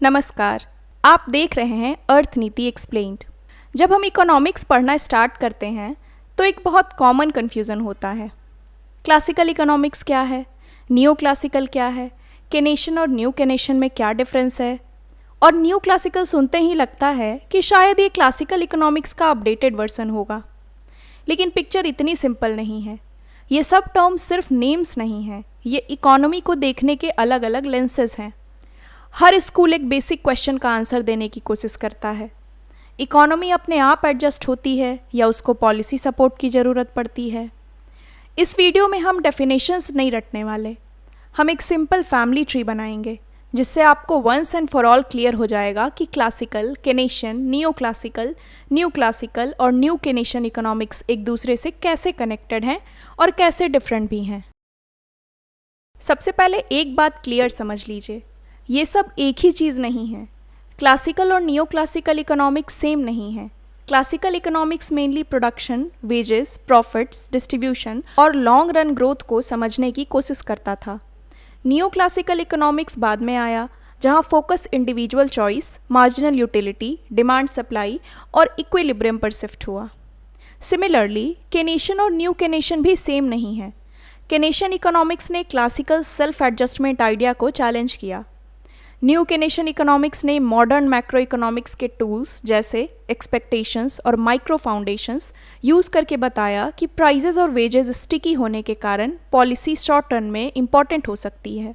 नमस्कार। आप देख रहे हैं अर्थनीति एक्सप्लेन्ड। जब हम इकोनॉमिक्स पढ़ना स्टार्ट करते हैं तो एक बहुत कॉमन कन्फ्यूज़न होता है। क्लासिकल इकोनॉमिक्स क्या है, न्यू क्लासिकल क्या है, केनेशन और न्यू केनेशन में क्या डिफरेंस है। और न्यू क्लासिकल सुनते ही लगता है कि शायद ये क्लासिकल इकोनॉमिक्स का अपडेटेड वर्जन होगा। लेकिन पिक्चर इतनी सिंपल नहीं है। ये सब टर्म्स सिर्फ नेम्स नहीं हैं, ये इकोनॉमी को देखने के अलग अलग लेंसेज हैं। हर स्कूल एक बेसिक क्वेश्चन का आंसर देने की कोशिश करता है। इकोनॉमी अपने आप एडजस्ट होती है या उसको पॉलिसी सपोर्ट की ज़रूरत पड़ती है। इस वीडियो में हम डेफिनेशंस नहीं रटने वाले, हम एक सिंपल फैमिली ट्री बनाएंगे जिससे आपको once and for all clear हो जाएगा कि क्लासिकल, केनेशन, न्यू क्लासिकल और न्यू केनेशन इकोनॉमिक्स एक दूसरे से कैसे कनेक्टेड हैं और कैसे डिफरेंट भी हैं। सबसे पहले एक बात क्लियर समझ लीजिए, ये सब एक ही चीज़ नहीं है। क्लासिकल और नियो क्लासिकल इकोनॉमिक्स सेम नहीं है। Classical economics mainly production, wages, profits, distribution और लॉन्ग रन ग्रोथ को समझने की कोशिश करता था। नियो क्लासिकल इकोनॉमिक्स बाद में आया, जहाँ focus individual choice, marginal utility, demand supply और इक्विलिब्रियम पर शिफ्ट हुआ। सिमिलरली केनेशन और न्यू केनेशन भी सेम नहीं है। केनेशन इकोनॉमिक्स ने क्लासिकल सेल्फ एडजस्टमेंट आइडिया को चैलेंज किया। न्यू केनेशन इकोनॉमिक्स ने मॉडर्न मैक्रो इकोनॉमिक्स के टूल्स जैसे एक्सपेक्टेशंस और माइक्रो फाउंडेशंस यूज़ करके बताया कि प्राइजेस और वेजेस स्टिकी होने के कारण पॉलिसी शॉर्ट टर्म में इम्पॉर्टेंट हो सकती है।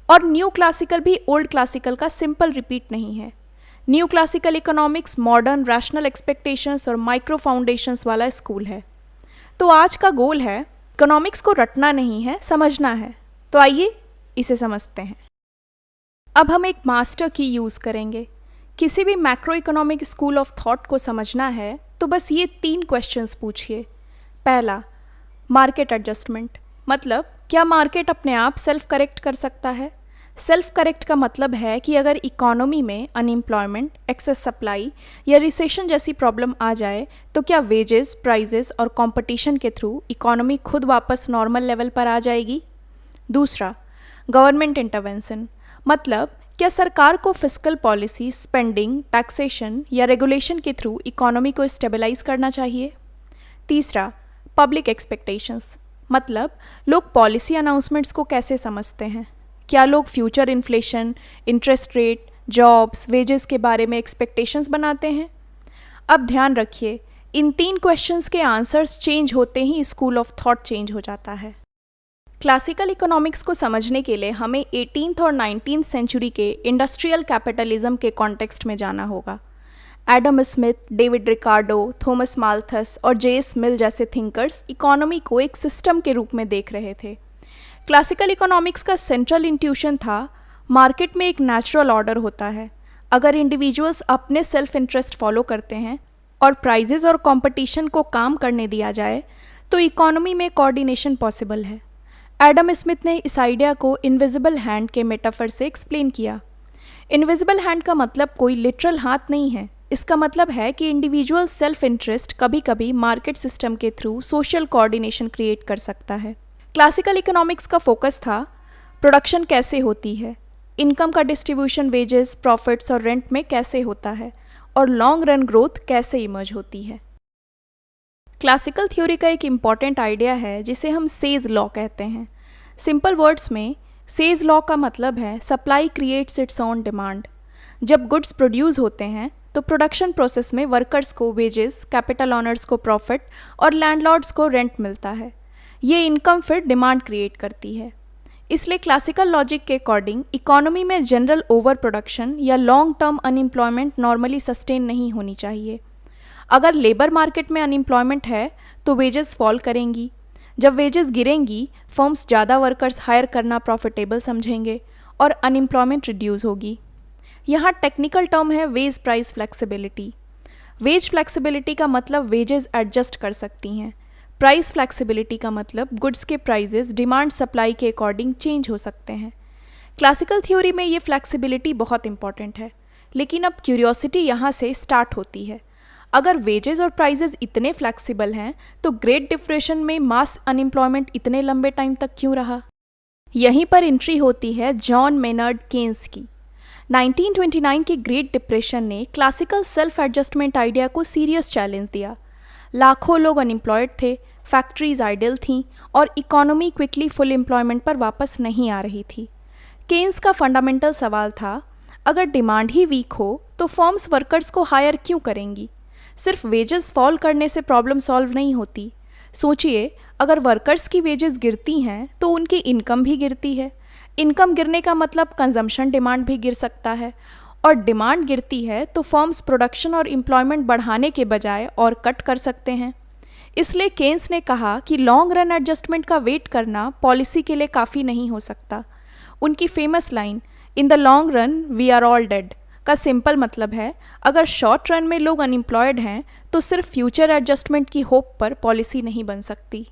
और न्यू क्लासिकल भी ओल्ड क्लासिकल का सिंपल रिपीट नहीं है। New classical economics modern rational expectations और माइक्रो फाउंडेशंस वाला स्कूल है। तो आज का गोल है इकोनॉमिक्स को रटना नहीं है, समझना है। तो आइए इसे समझते हैं। अब हम एक मास्टर की यूज़ करेंगे। किसी भी macro economic school of thought को समझना है तो बस ये 3 क्वेश्चंस पूछिए। पहला, मार्केट एडजस्टमेंट, मतलब क्या मार्केट अपने आप सेल्फ करेक्ट कर सकता है। सेल्फ करेक्ट का मतलब है कि अगर इकोनॉमी में अनएम्प्लॉयमेंट, एक्सेस सप्लाई या रिसेशन जैसी प्रॉब्लम आ जाए तो क्या वेजेस, प्राइजेस और कंपटीशन के थ्रू इकोनॉमी खुद वापस नॉर्मल लेवल पर आ जाएगी। दूसरा, गवर्नमेंट इंटरवेंशन, मतलब क्या सरकार को फिस्कल पॉलिसी, स्पेंडिंग, टैक्सेशन या रेगुलेशन के थ्रू इकोनॉमी को स्टेबलाइज करना चाहिए। तीसरा, पब्लिक एक्सपेक्टेशंस, मतलब लोग पॉलिसी अनाउंसमेंट्स को कैसे समझते हैं। क्या लोग future inflation, interest rate, jobs, wages के बारे में एक्सपेक्टेशंस बनाते हैं। अब ध्यान रखिए, इन 3 क्वेश्चंस के आंसर्स चेंज होते ही स्कूल ऑफ थॉट चेंज हो जाता है। क्लासिकल इकोनॉमिक्स को समझने के लिए हमें 18th और 19th सेंचुरी के इंडस्ट्रियल कैपिटलिज्म के कॉन्टेक्स्ट में जाना होगा। Adam Smith, David Ricardo, Thomas Malthus और जे.एस. मिल जैसे थिंकर्स इकोनॉमी को एक सिस्टम के रूप में देख रहे थे। क्लासिकल इकोनॉमिक्स का सेंट्रल इंट्यूशन था, मार्केट में एक नेचुरल ऑर्डर होता है। अगर इंडिविजुअल्स अपने सेल्फ इंटरेस्ट फॉलो करते हैं और प्राइजेस और कंपटीशन को काम करने दिया जाए तो इकोनॉमी में कोऑर्डिनेशन पॉसिबल है। एडम स्मिथ ने इस आइडिया को इनविजिबल हैंड के मेटाफर से एक्सप्लेन किया। इनविजिबल हैंड का मतलब कोई लिटरल हाथ नहीं है। इसका मतलब है कि इंडिविजुअल सेल्फ इंटरेस्ट कभी कभी मार्केट सिस्टम के थ्रू सोशल कोऑर्डिनेशन क्रिएट कर सकता है। क्लासिकल इकोनॉमिक्स का फोकस था प्रोडक्शन कैसे होती है, इनकम का डिस्ट्रीब्यूशन वेजेस, प्रॉफिट्स और रेंट में कैसे होता है और लॉन्ग रन ग्रोथ कैसे इमर्ज होती है। क्लासिकल थ्योरी का एक इम्पॉर्टेंट आइडिया है जिसे हम सेज लॉ कहते हैं। सिंपल वर्ड्स में सेज लॉ का मतलब है supply creates its own demand. जब गुड्स प्रोड्यूस होते हैं तो प्रोडक्शन प्रोसेस में वर्कर्स को वेजेस, कैपिटल ऑनर्स को प्रॉफिट और लैंडलॉर्ड्स को रेंट मिलता है। ये इनकम फिर डिमांड क्रिएट करती है। इसलिए क्लासिकल लॉजिक के अकॉर्डिंग इकोनॉमी में जनरल ओवर प्रोडक्शन या long term unemployment normally sustain नहीं होनी चाहिए। अगर लेबर मार्केट में अनएम्प्लॉयमेंट है तो वेजेस फॉल करेंगी। जब वेजेस गिरेंगी, फर्म्स ज़्यादा वर्कर्स हायर करना प्रॉफिटेबल समझेंगे और अनएम्प्लॉयमेंट रिड्यूस होगी। यहाँ टेक्निकल टर्म है wage price flexibility. Wage flexibility का मतलब वेजेस एडजस्ट कर सकती हैं। प्राइस फ्लेक्सिबिलिटी का मतलब गुड्स के प्राइजेस डिमांड सप्लाई के अकॉर्डिंग चेंज हो सकते हैं। क्लासिकल थ्योरी में ये फ्लेक्सिबिलिटी बहुत इंपॉर्टेंट है। लेकिन अब क्यूरियोसिटी यहाँ से स्टार्ट होती है। अगर वेजेस और प्राइजेस इतने फ्लेक्सिबल हैं तो ग्रेट डिप्रेशन में मास अनएम्प्लॉयमेंट इतने लंबे टाइम तक क्यों रहा। यहीं पर एंट्री होती है जॉन मेनर्ड केन्स की। 1929 के ग्रेट डिप्रेशन ने क्लासिकल सेल्फ एडजस्टमेंट आइडिया को सीरियस चैलेंज दिया। लाखों लोग अनएम्प्लॉयड थे, फैक्ट्रीज आइडल थीं और इकोनॉमी क्विकली फुल एम्प्लॉयमेंट पर वापस नहीं आ रही थी। केन्स का फंडामेंटल सवाल था, अगर डिमांड ही वीक हो तो फर्म्स वर्कर्स को हायर क्यों करेंगी? सिर्फ वेजेस फॉल करने से प्रॉब्लम सॉल्व नहीं होती। सोचिए, अगर वर्कर्स की वेजेस गिरती हैं तो उनकी इनकम भी गिरती है। इनकम गिरने का मतलब कंजम्पशन डिमांड भी गिर सकता है, और डिमांड गिरती है तो फर्म्स प्रोडक्शन और एम्प्लॉयमेंट बढ़ाने के बजाय और कट कर सकते हैं। इसलिए केन्स ने कहा कि लॉन्ग रन एडजस्टमेंट का वेट करना पॉलिसी के लिए काफ़ी नहीं हो सकता। उनकी famous line, in the long run we are all dead, का सिंपल मतलब है, अगर शॉर्ट रन में लोग अनएम्प्लॉयड हैं तो सिर्फ फ्यूचर एडजस्टमेंट की होप पर पॉलिसी नहीं बन सकती।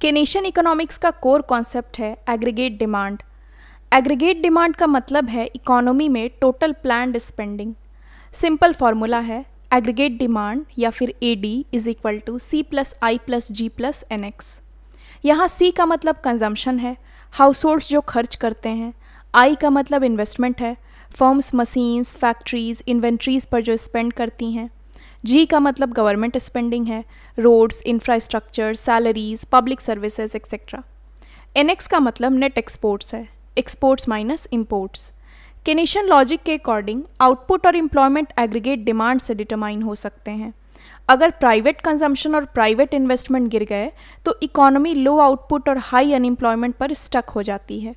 केनेशियन इकोनॉमिक्स का कोर कॉन्सेप्ट है एग्रीगेट डिमांड। एग्रीगेट डिमांड का मतलब है इकोनॉमी में total planned spending. Simple formula है एग्रीगेट डिमांड या फिर AD is equal to C+I+G+NX। यहाँ C का मतलब कंजम्पशन है, हाउस होल्ड्स जो खर्च करते हैं। I का मतलब इन्वेस्टमेंट है, फर्म्स मशीन्स, फैक्ट्रीज, इन्वेंट्रीज पर जो स्पेंड करती हैं। G का मतलब गवर्नमेंट स्पेंडिंग है, roads, infrastructure, salaries, public services etcetera. NX का मतलब नेट एक्सपोर्ट्स है, exports minus imports. Keynesian logic के अकॉर्डिंग आउटपुट और एम्प्लॉयमेंट एग्रीगेट डिमांड से डिटरमाइन हो सकते हैं। अगर प्राइवेट कंजम्पशन और प्राइवेट इन्वेस्टमेंट गिर गए तो इकोनॉमी लो आउटपुट और हाई अनएम्प्लॉयमेंट पर स्टक हो जाती है।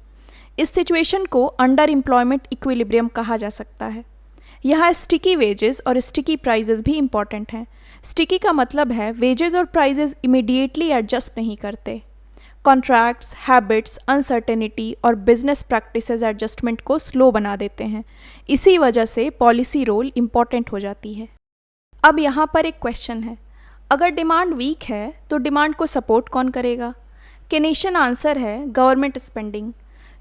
इस सिचुएशन को अंडर एम्प्लॉयमेंट इक्विलिब्रियम कहा जा सकता है। यहाँ स्टिकी वेजेस और स्टिकी प्राइजेस भी इंपॉर्टेंट हैं। स्टिकी का मतलब है वेजेस और प्राइजेस इमीडिएटली एडजस्ट नहीं करते। कॉन्ट्रैक्ट्स, हैबिट्स, अनसर्टेनिटी और बिजनेस प्रैक्टिसेस एडजस्टमेंट को स्लो बना देते हैं। इसी वजह से पॉलिसी रोल इम्पॉर्टेंट हो जाती है। अब यहाँ पर एक क्वेश्चन है, अगर डिमांड वीक है तो डिमांड को सपोर्ट कौन करेगा? केनेशियन आंसर है गवर्नमेंट स्पेंडिंग।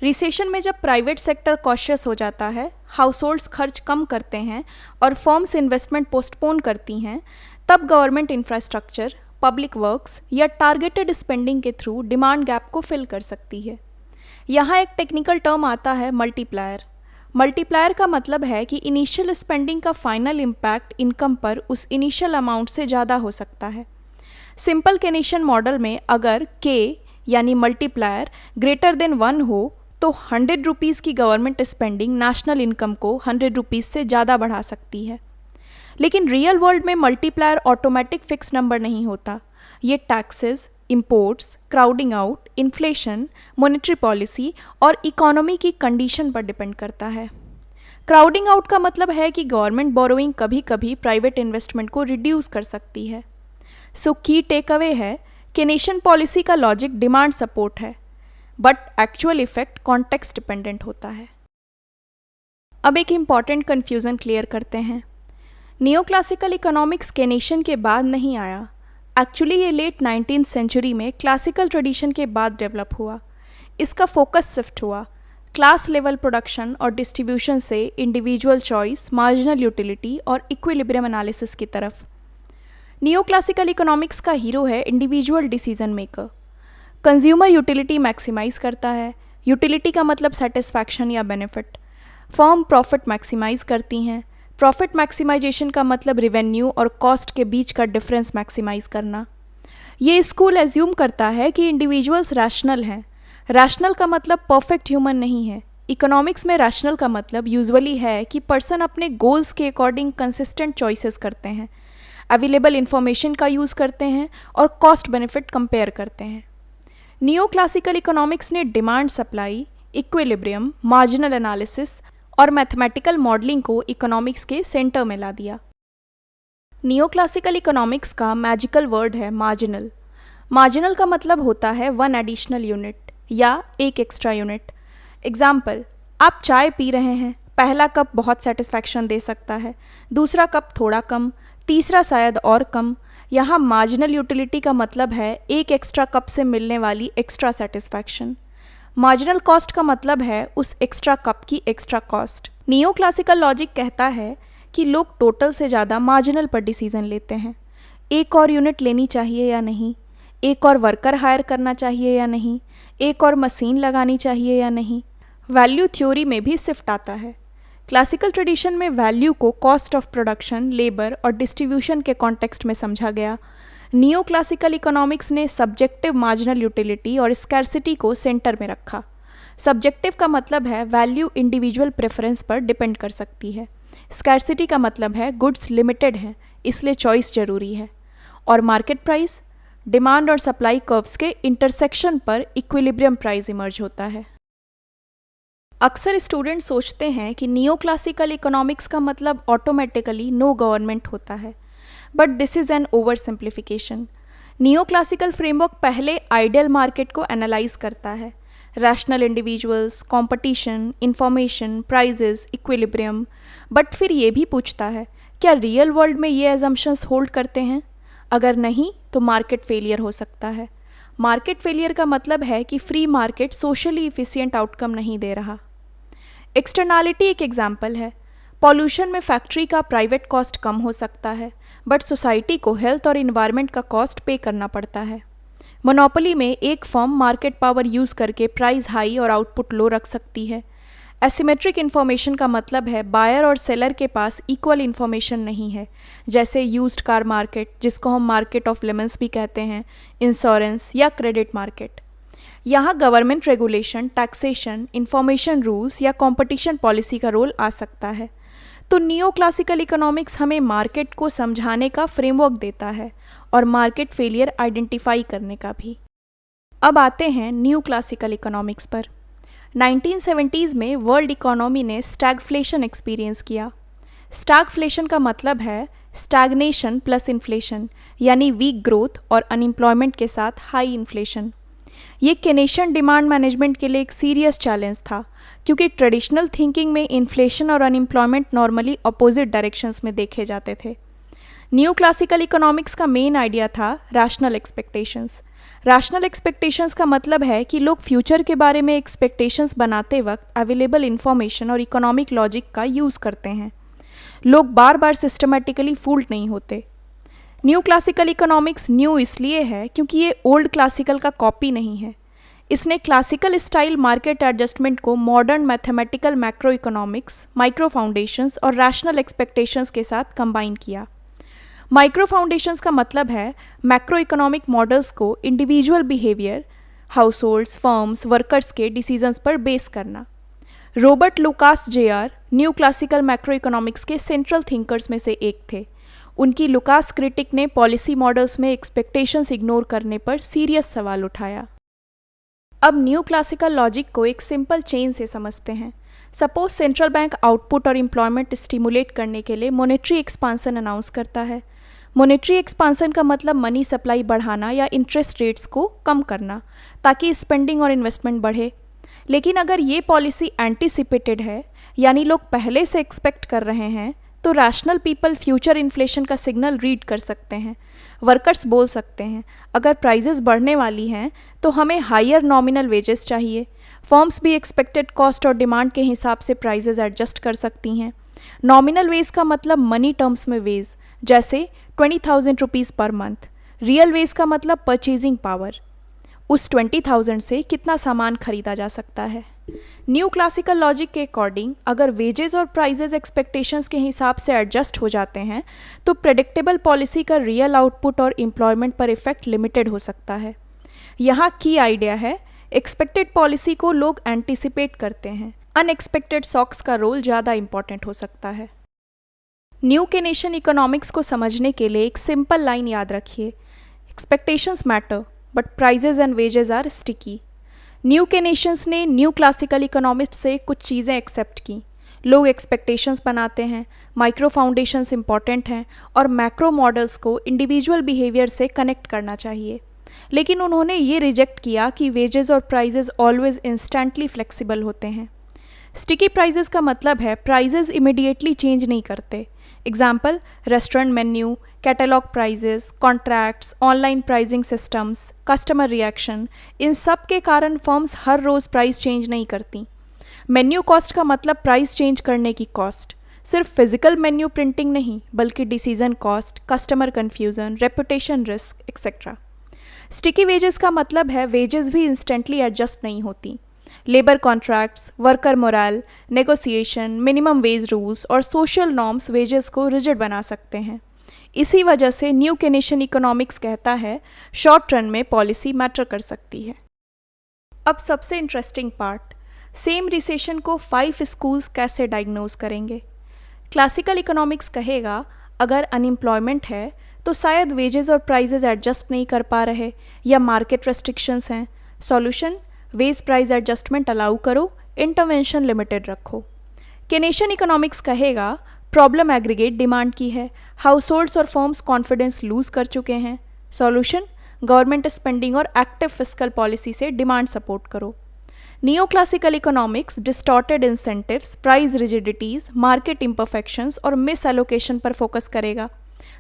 रिसेशन में जब प्राइवेट सेक्टर कॉशियस हो जाता है, हाउस होल्ड्स खर्च कम करते हैं और फर्म्स इन्वेस्टमेंट पोस्टपोन करती हैं, तब गवर्नमेंट इंफ्रास्ट्रक्चर, पब्लिक वर्क्स या टारगेटेड स्पेंडिंग के थ्रू डिमांड गैप को फिल कर सकती है। यहाँ एक टेक्निकल टर्म आता है मल्टीप्लायर। मल्टीप्लायर का मतलब है कि इनिशियल स्पेंडिंग का फाइनल इम्पैक्ट इनकम पर उस इनिशियल अमाउंट से ज़्यादा हो सकता है। सिंपल केनेशियन मॉडल में अगर K यानी मल्टीप्लायर ग्रेटर देन 1 हो तो 100 रुपीज़ की गवर्नमेंट स्पेंडिंग नेशनल इनकम को 100 रुपीज़ से ज़्यादा बढ़ा सकती है। लेकिन रियल वर्ल्ड में मल्टीप्लायर ऑटोमेटिक फिक्स नंबर नहीं होता। ये taxes, imports, crowding out, inflation, monetary policy और इकोनॉमी की कंडीशन पर डिपेंड करता है। क्राउडिंग आउट का मतलब है कि गवर्नमेंट बोरोइंग कभी कभी प्राइवेट इन्वेस्टमेंट को रिड्यूस कर सकती है। सो की टेक अवे है, केनेशियन पॉलिसी का लॉजिक डिमांड सपोर्ट है, but actual effect context dependent होता है। अब एक इम्पॉर्टेंट कन्फ्यूज़न क्लियर करते हैं। नियो क्लासिकल इकोनॉमिक्स केनेशियन के बाद नहीं आया। एक्चुअली ये लेट 19th सेंचुरी में क्लासिकल ट्रेडिशन के बाद डेवलप हुआ। इसका फोकस शिफ्ट हुआ क्लास लेवल प्रोडक्शन और डिस्ट्रीब्यूशन से इंडिविजुअल चॉइस, मार्जिनल यूटिलिटी और इक्विलिब्रियम एनालिसिस की तरफ। नियो क्लासिकल इकोनॉमिक्स का हीरो है individual decision maker. Consumer utility maximise करता है। यूटिलिटी का मतलब सेटिस्फैक्शन या बेनिफिट। फर्म प्रॉफिट मैक्सिमाइज करती हैं। प्रॉफिट मैक्सिमाइजेशन का मतलब रिवेन्यू और कॉस्ट के बीच का डिफरेंस मैक्सिमाइज करना। ये स्कूल एज्यूम करता है कि इंडिविजुअल्स रैशनल हैं। रैशनल का मतलब परफेक्ट ह्यूमन नहीं है। इकोनॉमिक्स में रैशनल का मतलब यूजुअली है कि पर्सन अपने गोल्स के अकॉर्डिंग कंसिस्टेंट चॉइसेस करते हैं, अवेलेबल इंफॉर्मेशन का यूज़ करते हैं और कॉस्ट बेनिफिट कंपेयर करते हैं। नियो क्लासिकल इकोनॉमिक्स ने demand supply, equilibrium, marginal analysis और मैथमेटिकल मॉडलिंग को इकोनॉमिक्स के सेंटर में ला दिया। नियो क्लासिकल इकोनॉमिक्स का मैजिकल वर्ड है मार्जिनल। मार्जिनल का मतलब होता है 1 एडिशनल यूनिट या 1 एक्स्ट्रा यूनिट। एग्जाम्पल, आप चाय पी रहे हैं, पहला कप बहुत सेटिस्फैक्शन दे सकता है, दूसरा कप थोड़ा कम, तीसरा शायद और कम। यहाँ मार्जिनल यूटिलिटी का मतलब है 1 एक्स्ट्रा कप से मिलने वाली एक्स्ट्रा सेटिस्फैक्शन। मार्जिनल कॉस्ट का मतलब है उस एक्स्ट्रा कप की extra cost. Neo classical logic कहता है कि लोग टोटल से ज़्यादा मार्जिनल पर डिसीजन लेते हैं। एक और यूनिट लेनी चाहिए या नहीं, एक और वर्कर हायर करना चाहिए या नहीं, एक और मशीन लगानी चाहिए या नहीं। वैल्यू थ्योरी में भी शिफ्ट आता है। क्लासिकल ट्रेडिशन में वैल्यू को कॉस्ट ऑफ प्रोडक्शन, लेबर और डिस्ट्रीब्यूशन के कॉन्टेक्स्ट में समझा गया। नियो क्लासिकल इकोनॉमिक्स ने सब्जेक्टिव मार्जिनल यूटिलिटी और स्कैरसिटी को सेंटर में रखा। सब्जेक्टिव का मतलब है वैल्यू इंडिविजुअल प्रेफरेंस पर डिपेंड कर सकती है। स्कैरसिटी का मतलब है गुड्स लिमिटेड हैं, इसलिए चॉइस ज़रूरी है। और मार्केट प्राइस डिमांड और सप्लाई कर्व्स के इंटरसेक्शन पर इक्विलिब्रियम प्राइस इमर्ज होता है। अक्सर स्टूडेंट सोचते हैं कि नियो क्लासिकल इकोनॉमिक्स का मतलब ऑटोमेटिकली नो गवर्नमेंट होता है, but this is an oversimplification. Neoclassical framework पहले आइडियल मार्केट को एनालाइज करता है, rational individuals, competition, information, prices, equilibrium, but फिर ये भी पूछता है क्या रियल वर्ल्ड में ये एजम्पशंस होल्ड करते हैं। अगर नहीं तो मार्केट फेलियर हो सकता है। मार्केट फेलियर का मतलब है कि free market socially efficient outcome नहीं दे रहा। एक्सटर्नैलिटी एक एग्जाम्पल है। पॉल्यूशन में फैक्ट्री का प्राइवेट कॉस्ट कम हो सकता है, बट सोसाइटी को हेल्थ और इन्वायरमेंट का कॉस्ट पे करना पड़ता है। मोनोपोली में एक फर्म मार्केट पावर यूज़ करके प्राइस हाई और आउटपुट लो रख सकती है। एसिमेट्रिक इन्फॉर्मेशन का मतलब है बायर और सेलर के पास इक्वल इन्फॉर्मेशन नहीं है, जैसे यूज्ड कार मार्केट, जिसको हम मार्केट ऑफ लेमन्स भी कहते हैं, इंश्योरेंस या क्रेडिट मार्केट। यहाँ government regulation, taxation, information rules या कंपटीशन पॉलिसी का रोल आ सकता है। तो नियो क्लासिकल इकोनॉमिक्स हमें मार्केट को समझाने का फ्रेमवर्क देता है और मार्केट फेलियर आइडेंटिफाई करने का भी। अब आते हैं न्यू क्लासिकल इकोनॉमिक्स पर। 1970s में वर्ल्ड इकोनॉमी ने स्टैगफ्लेशन एक्सपीरियंस किया। स्टैगफ्लेशन का मतलब है स्टैग्नेशन प्लस इन्फ्लेशन, यानी वीक ग्रोथ और अनएम्प्लॉयमेंट के साथ हाई इन्फ्लेशन। ये केनेशियन डिमांड मैनेजमेंट के लिए एक सीरियस चैलेंज था, क्योंकि ट्रेडिशनल थिंकिंग में इन्फ्लेशन और अनएम्प्लॉयमेंट नॉर्मली अपोजिट डायरेक्शंस में देखे जाते थे। न्यू क्लासिकल इकोनॉमिक्स का मेन आइडिया था रैशनल एक्सपेक्टेशंस। रैशनल एक्सपेक्टेशंस का मतलब है कि लोग फ्यूचर के बारे में एक्सपेक्टेशंस बनाते वक्त अवेलेबल इन्फॉर्मेशन और इकोनॉमिक लॉजिक का यूज़ करते हैं। लोग बार बार सिस्टमेटिकली फूल्ड नहीं होते। न्यू क्लासिकल इकोनॉमिक्स न्यू इसलिए है क्योंकि ये ओल्ड क्लासिकल का कॉपी नहीं है। इसने क्लासिकल स्टाइल मार्केट एडजस्टमेंट को modern mathematical macroeconomics, microfoundations और रैशनल एक्सपेक्टेशंस के साथ कंबाइन किया। माइक्रो फाउंडेशंस का मतलब है मैक्रो इकोनॉमिक मॉडल्स को individual behaviour, households, firms, workers के डिसीजंस पर बेस करना। Robert Lucas JR new classical macroeconomics के सेंट्रल थिंकर्स में से एक थे। उनकी लुकास क्रिटिक ने पॉलिसी मॉडल्स में एक्सपेक्टेशंस इग्नोर करने पर सीरियस सवाल उठाया। अब न्यू क्लासिकल लॉजिक को एक सिंपल चेन से समझते हैं। सपोज सेंट्रल बैंक आउटपुट और एम्प्लॉयमेंट स्टिमुलेट करने के लिए मॉनेटरी एक्सपांसन अनाउंस करता है। मॉनेटरी एक्सपांसन का मतलब मनी सप्लाई बढ़ाना या इंटरेस्ट रेट्स को कम करना, ताकि स्पेंडिंग और इन्वेस्टमेंट बढ़े। लेकिन अगर ये पॉलिसी एंटीसिपेटेड है, यानी लोग पहले से एक्सपेक्ट कर रहे हैं, तो रैशनल पीपल फ्यूचर इन्फ्लेशन का सिग्नल रीड कर सकते हैं। वर्कर्स बोल सकते हैं अगर प्राइजेस बढ़ने वाली हैं तो हमें हायर नॉमिनल वेजेस चाहिए। फर्म्स भी एक्सपेक्टेड कॉस्ट और डिमांड के हिसाब से प्राइजेस एडजस्ट कर सकती हैं। नॉमिनल वेज का मतलब मनी टर्म्स में वेज, जैसे 20,000 rupees per month. Real veg का मतलब परचेजिंग पावर, उस 20,000 से कितना सामान खरीदा जा सकता है। न्यू क्लासिकल लॉजिक के अकॉर्डिंग अगर वेजेस और प्राइजेस एक्सपेक्टेशंस के हिसाब से एडजस्ट हो जाते हैं तो प्रेडिक्टेबल पॉलिसी का रियल आउटपुट और एम्प्लॉयमेंट पर इफेक्ट लिमिटेड हो सकता है। यहाँ की आइडिया है एक्सपेक्टेड पॉलिसी को लोग एंटिसिपेट करते हैं, अनएक्सपेक्टेड शॉक्स का रोल ज़्यादा इंपॉर्टेंट हो सकता है। न्यू केनेशियन इकोनॉमिक्स को समझने के लिए एक सिंपल लाइन याद रखिए, expectations matter but prices and wages are sticky. New Keynesians ने न्यू क्लासिकल इकोनॉमिस्ट से कुछ चीज़ें एक्सेप्ट की। लोग एक्सपेक्टेशंस बनाते हैं, माइक्रो फाउंडेशंस इंपॉर्टेंट हैं और मैक्रो मॉडल्स को इंडिविजुअल बिहेवियर से कनेक्ट करना चाहिए। लेकिन उन्होंने ये रिजेक्ट किया कि वेजेस और प्राइजेस ऑलवेज इंस्टेंटली फ्लेक्सिबल होते हैं। स्टिकी प्राइजेस का मतलब है प्राइजेस इमिडिएटली चेंज नहीं करते। Example, restaurant menu, catalogue prices, contracts, online pricing systems, customer reaction, इन सब के कारण फर्म्स हर रोज़ प्राइस चेंज नहीं करती। मेन्यू कॉस्ट का मतलब प्राइस चेंज करने की कॉस्ट, सिर्फ फिजिकल मेन्यू प्रिंटिंग नहीं बल्कि decision cost, customer confusion, reputation risk etcetera. Sticky wages का मतलब है वेजेस भी इंस्टेंटली एडजस्ट नहीं होती। Labour contracts, worker moral, negotiation, minimum wage rules और सोशल नॉर्म्स वेजेस को रिजिड बना सकते हैं। इसी वजह से न्यू केनेशियन इकोनॉमिक्स कहता है शॉर्ट रन में पॉलिसी मैटर कर सकती है। अब सबसे इंटरेस्टिंग पार्ट, सेम रिसेशन को 5 स्कूल्स कैसे डायग्नोज करेंगे। क्लासिकल इकोनॉमिक्स कहेगा अगर अनएम्प्लॉयमेंट है तो शायद वेजेस और प्राइजेस एडजस्ट नहीं कर पा रहे या मार्केट रेस्ट्रिक्शंस हैं। Solution, wage price adjustment allow करो, इंटरवेंशन लिमिटेड रखो। केनेशियन इकोनॉमिक्स कहेगा प्रॉब्लम एग्रीगेट डिमांड की है, हाउस होल्ड्स और फर्म्स कॉन्फिडेंस लूज कर चुके हैं। सॉल्यूशन, गवर्नमेंट स्पेंडिंग और एक्टिव फिस्कल पॉलिसी से डिमांड सपोर्ट करो। Neoclassical economics distorted incentives, price rigidities, market imperfections और मिस एलोकेशन पर फोकस करेगा।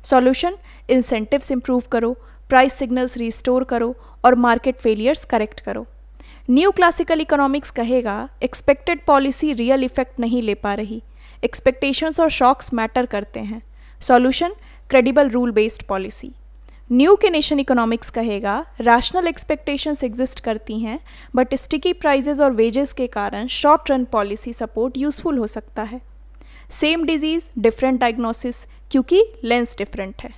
सॉल्यूशन, इंसेंटिव्स इंप्रूव करो, प्राइस सिग्नल्स रिस्टोर करो और मार्केट फेलियर्स करेक्ट करो। न्यू क्लासिकल इकोनॉमिक्स कहेगा एक्सपेक्टेड पॉलिसी रियल इफेक्ट नहीं ले पा रही, एक्सपेक्टेशंस और शॉक्स मैटर करते हैं। Solution, credible rule based policy. New Keynesian economics कहेगा रैशनल एक्सपेक्टेशंस एग्जिस्ट करती हैं बट स्टिकी प्राइजेस और वेजेस के कारण short run policy support useful हो सकता है। सेम डिजीज डिफरेंट डायग्नोसिस, क्योंकि लेंस डिफरेंट है।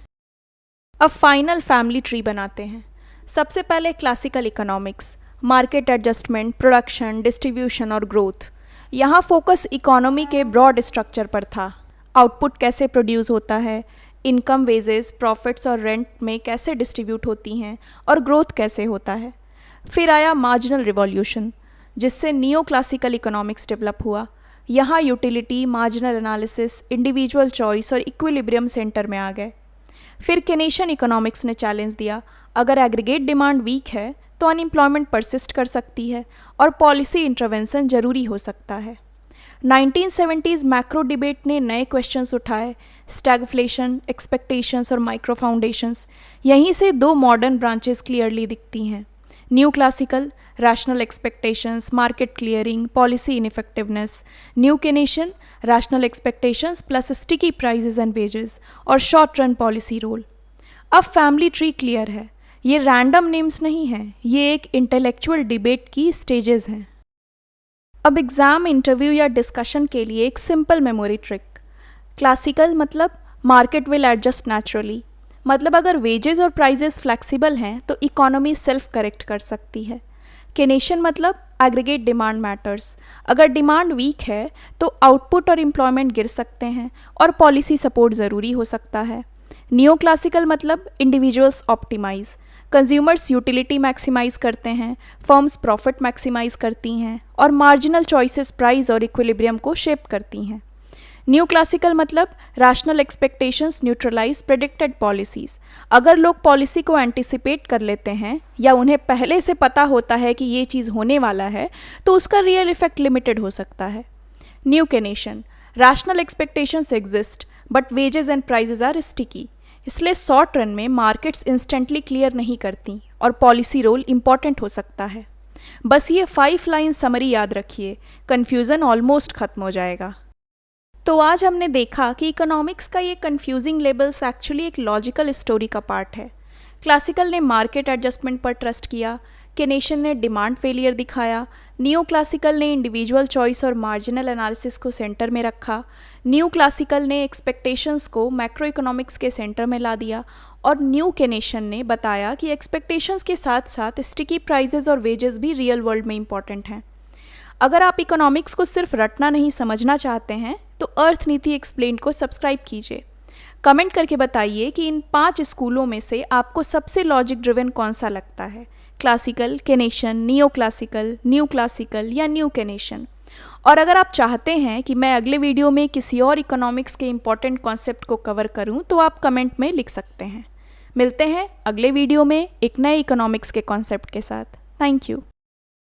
अब फाइनल फैमिली ट्री बनाते हैं। सबसे पहले classical economics, market adjustment, production, distribution और ग्रोथ। यहाँ फोकस इकोनॉमी के ब्रॉड स्ट्रक्चर पर था। आउटपुट कैसे प्रोड्यूस होता है, इनकम, वेजेस, प्रॉफिट्स और रेंट में कैसे डिस्ट्रीब्यूट होती हैं और ग्रोथ कैसे होता है। फिर आया मार्जिनल रिवॉल्यूशन जिससे नियो क्लासिकल इकोनॉमिक्स डेवलप हुआ। यहाँ utility, marginal analysis, individual choice और इक्विलिब्रियम सेंटर में आ गए। फिर केनेशियन इकोनॉमिक्स ने चैलेंज दिया अगर एग्रीगेट डिमांड वीक है तो अनएम्प्लॉयमेंट परसिस्ट कर सकती है और पॉलिसी इंटरवेंशन जरूरी हो सकता है। 1970s मैक्रो डिबेट ने नए क्वेश्चंस उठाए, स्टैगफ्लेशन, एक्सपेक्टेशंस और माइक्रो फाउंडेशंस। यहीं से 2 मॉडर्न ब्रांचेस क्लियरली दिखती हैं। New classical, rational expectations, market clearing, policy ineffectiveness. New Keynesian, rational expectations plus sticky prices and wages और शॉर्ट रन पॉलिसी रोल। अब फैमिली ट्री क्लियर है, ये random names नहीं हैं, ये एक इंटेलेक्चुअल डिबेट की स्टेजेस हैं। अब एग्ज़ाम, इंटरव्यू या डिस्कशन के लिए एक सिंपल मेमोरी ट्रिक। क्लासिकल मतलब मार्केट विल एडजस्ट नेचुरली, मतलब अगर वेजेस और प्राइजेस फ्लेक्सिबल हैं तो इकोनॉमी सेल्फ करेक्ट कर सकती है। केनेशियन मतलब एग्रीगेट डिमांड मैटर्स, अगर डिमांड वीक है तो आउटपुट और एम्प्लॉयमेंट गिर सकते हैं और पॉलिसी सपोर्ट ज़रूरी हो सकता है। नियो क्लासिकल मतलब individuals optimise, consumers utility maximise करते हैं, फर्म्स प्रॉफिट मैक्सिमाइज करती हैं और मार्जिनल चॉइसेस प्राइस और इक्विलिब्रियम को शेप करती हैं। न्यू क्लासिकल मतलब rational expectations neutralise predicted policies, अगर लोग पॉलिसी को एंटिसिपेट कर लेते हैं या उन्हें पहले से पता होता है कि ये चीज़ होने वाला है तो उसका रियल इफेक्ट लिमिटेड हो सकता है। New Keynesian, rational expectations exist but wages and prices are sticky, इसलिए शॉर्ट रन में मार्केट्स इंस्टेंटली क्लियर नहीं करती और पॉलिसी रोल इम्पॉर्टेंट हो सकता है। बस ये 5 लाइन समरी याद रखिए, कन्फ्यूज़न ऑलमोस्ट ख़त्म हो जाएगा। तो आज हमने देखा कि इकोनॉमिक्स का ये कन्फ्यूजिंग लेबल्स एक्चुअली एक लॉजिकल स्टोरी का पार्ट है। क्लासिकल ने मार्केट एडजस्टमेंट पर ट्रस्ट किया, केनेशियन ने डिमांड फेलियर दिखाया, नियो क्लासिकल ने इंडिविजुअल चॉइस और मार्जिनल एनालिसिस को सेंटर में रखा, न्यू क्लासिकल ने एक्सपेक्टेशंस को मैक्रो इकोनॉमिक्स के सेंटर में ला दिया और न्यू केनेशियन ने बताया कि एक्सपेक्टेशंस के साथ साथ स्टिकी प्राइजेस और वेजेस भी रियल वर्ल्ड में इंपॉर्टेंट हैं। अगर आप इकोनॉमिक्स को सिर्फ रटना नहीं समझना चाहते हैं तो अर्थनीति एक्सप्लेन्ड को सब्सक्राइब कीजिए। कमेंट करके बताइए कि इन 5 स्कूलों में से आपको सबसे लॉजिक ड्रिवन कौन सा लगता है, classical, Keynesian, neoclassical, new classical या न्यू केनेशियन। और अगर आप चाहते हैं कि मैं अगले वीडियो में किसी और इकोनॉमिक्स के इम्पॉर्टेंट कॉन्सेप्ट को कवर करूं तो आप कमेंट में लिख सकते हैं। मिलते हैं अगले वीडियो में एक नए इकोनॉमिक्स के कॉन्सेप्ट के साथ। Thank you.